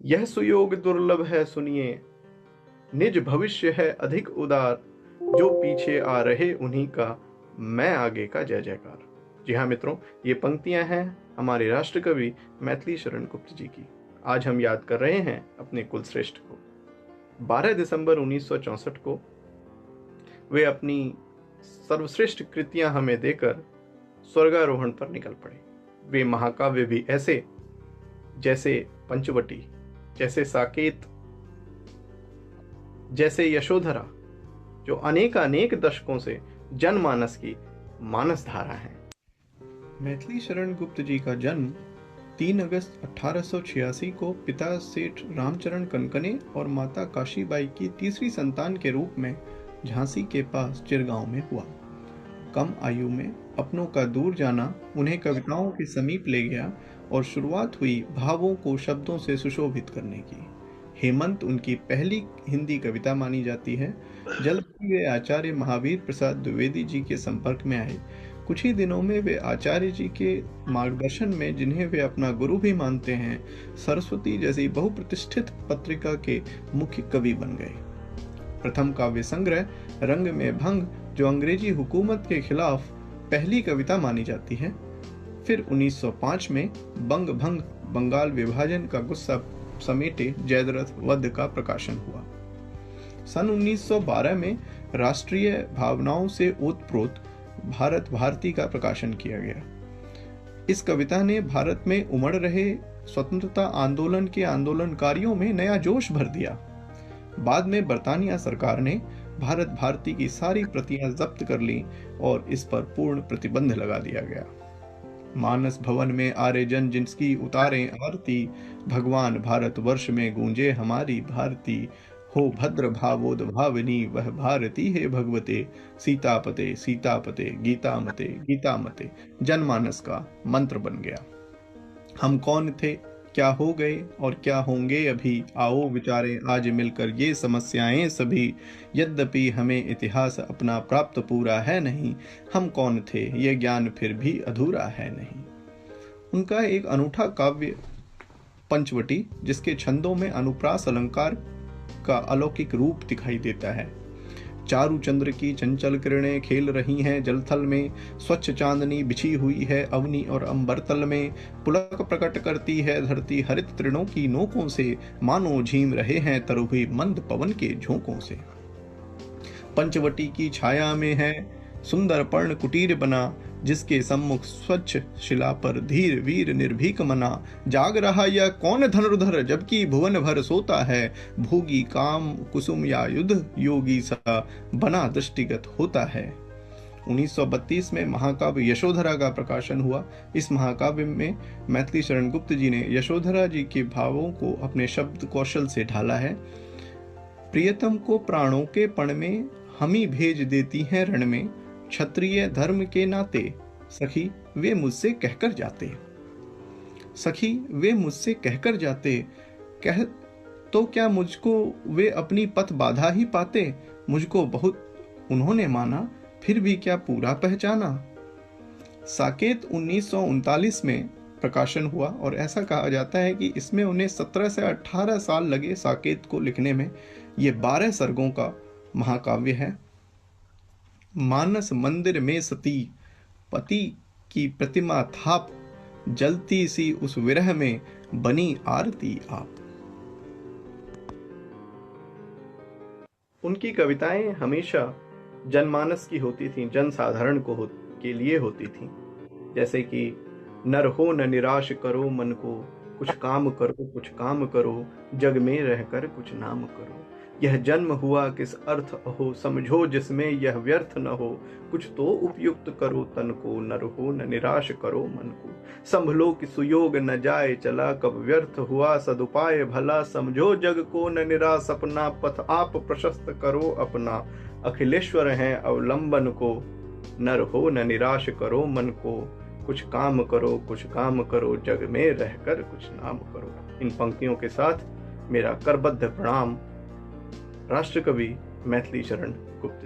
यह सुयोग दुर्लभ है सुनिए, निज भविष्य है अधिक उदार, जो पीछे आ रहे उन्हीं का, मैं आगे का जय जयकार। जी हाँ मित्रों, ये पंक्तियां हैं हमारे राष्ट्रकवि मैथिली शरण गुप्त जी की। आज हम याद कर रहे हैं अपने कुलश्रेष्ठ को। 12 दिसंबर 1964 को वे अपनी सर्वश्रेष्ठ कृतियां हमें देकर स्वर्गारोहण पर निकल पड़े। वे महाकाव्य भी ऐसे जैसे पंचवटी, जैसे साकेत, जैसे यशोधरा, जो अनेक दशकों से जनमानस की मानस धारा है। मैथिली शरण गुप्त जी का जन्म 3 अगस्त 1886 को पिता सेठ रामचरण कनकने और माता काशीबाई की तीसरी संतान के रूप में झांसी के पास चिरगांव में हुआ। कम आयु में अपनों का दूर जाना उन्हें कविताओं के समीप ले गया और शुरुआत हुई भावों को शब्दों से सुशोभित करने की। हेमंत उनकी पहली हिंदी कविता मानी जाती है। जल्द ही वे आचार्य महावीर प्रसाद द्विवेदी जी के संपर्क में आए। कुछ ही दिनों में वे आचार्य जी के मार्गदर्शन में, जिन्हें वे अपना गुरु भी मानते हैं, सरस्वती जैसी बहुप्रतिष्ठित पत्रिका के मुख्य कवि बन गए। प्रथम काव्य संग्रह रंग में भंग, जो अंग्रेजी हुकूमत के खिलाफ पहली कविता मानी जाती है। फिर 1905 में बंग भंग, बंगाल विभाजन का गुस्सा समेटे जयद्रथ वध का प्रकाशन हुआ। सन 1912 में राष्ट्रीय भावनाओं से ओतप्रोत भारत भारती का प्रकाशन किया गया। इस कविता ने भारत में उमड़ रहे स्वतंत्रता आंदोलन के आंदोलनकारियों में नया जोश भर दिया। बाद में बरतानिया सरकार ने भारत भारती की सारी प्रतियां जब्त कर लीं और इस पर पूर्ण प्रतिबंध लगा दिया गया। मानस भवन में आर्यजन जिसकी उतारें आरती, भगवान भारत वर्ष में गूंजे हमारी भारती, हो भद्र भावोद भावनी वह भारती है भगवते, सीतापते सीतापते गीतामते गीतामते जनमानस का मंत्र बन गया। हम कौन थे, क्या हो गए और क्या होंगे अभी, आओ विचारें आज मिलकर ये समस्याएं सभी। यद्यपि हमें इतिहास अपना प्राप्त पूरा है नहीं, हम कौन थे ये ज्ञान फिर भी अधूरा है नहीं। उनका एक अनूठा काव्य पंचवटी, जिसके छंदों में अनुप्रास अलंकार का अलौकिक रूप दिखाई देता है। चारु चंद्र की चंचल किरणें खेल रही हैं जलथल में, स्वच्छ चांदनी बिछी हुई है अवनी और अंबर तल में, पुलक प्रकट करती है धरती हरित तृणों की नोकों से, मानो झीम रहे हैं तरुभी मंद पवन के झोंकों से। पंचवटी की छाया में है सुंदर पर्ण कुटीर बना, जिसके सम्मुख स्वच्छ शिला पर धीर वीर निर्भीक मना, जाग रहा यह कौन धनुर्धर जबकि भुवन भर सोता है, भोगी काम कुसुम या युद्ध योगी सा बना दृष्टिगत होता है। 1932 में महाकाव्य यशोधरा का प्रकाशन हुआ। इस महाकाव्य में मैथिली शरण गुप्त जी ने यशोधरा जी के भावों को अपने शब्द कौशल से ढाला है। प्रियतम को प्राणों के पण में हमी भेज देती हैं रण में, क्षत्रिय धर्म के नाते सखी वे मुझसे कहकर जाते, सखी वे मुझसे कहकर जाते, कह तो क्या मुझको वे अपनी पथ बाधा ही पाते, मुझको बहुत उन्होंने माना फिर भी क्या पूरा पहचाना। साकेत 1939 में प्रकाशन हुआ और ऐसा कहा जाता है कि इसमें उन्हें 17 से 18 साल लगे साकेत को लिखने में। ये 12 सर्गों का महाकाव्य है। मानस मंदिर में सती पति की प्रतिमा थाप, जलती सी उस विरह में बनी आरती आप। उनकी कविताएं हमेशा जनमानस की होती थीं, जनसाधारण के लिए होती थीं। जैसे कि नर हो न निराश करो मन को, कुछ काम करो कुछ काम करो, जग में रहकर कुछ नाम करो। यह जन्म हुआ किस अर्थ हो, समझो जिसमें यह व्यर्थ न हो, कुछ तो उपयुक्त करो तन को, नर हो न निराश करो मन को। संभलो कि सुयोग न जाए चला, कब व्यर्थ हुआ सदुपाय भला, समझो जग को न निराश अपना, पथ आप प्रशस्त करो अपना। अखिलेश्वर हैं अवलंबन को, नर हो न निराश करो मन को, कुछ काम करो कुछ काम करो, जग में रहकर कुछ नाम करो। इन पंक्तियों के साथ मेरा करबद्ध प्रणाम राष्ट्रकवि मैथिली शरण गुप्त।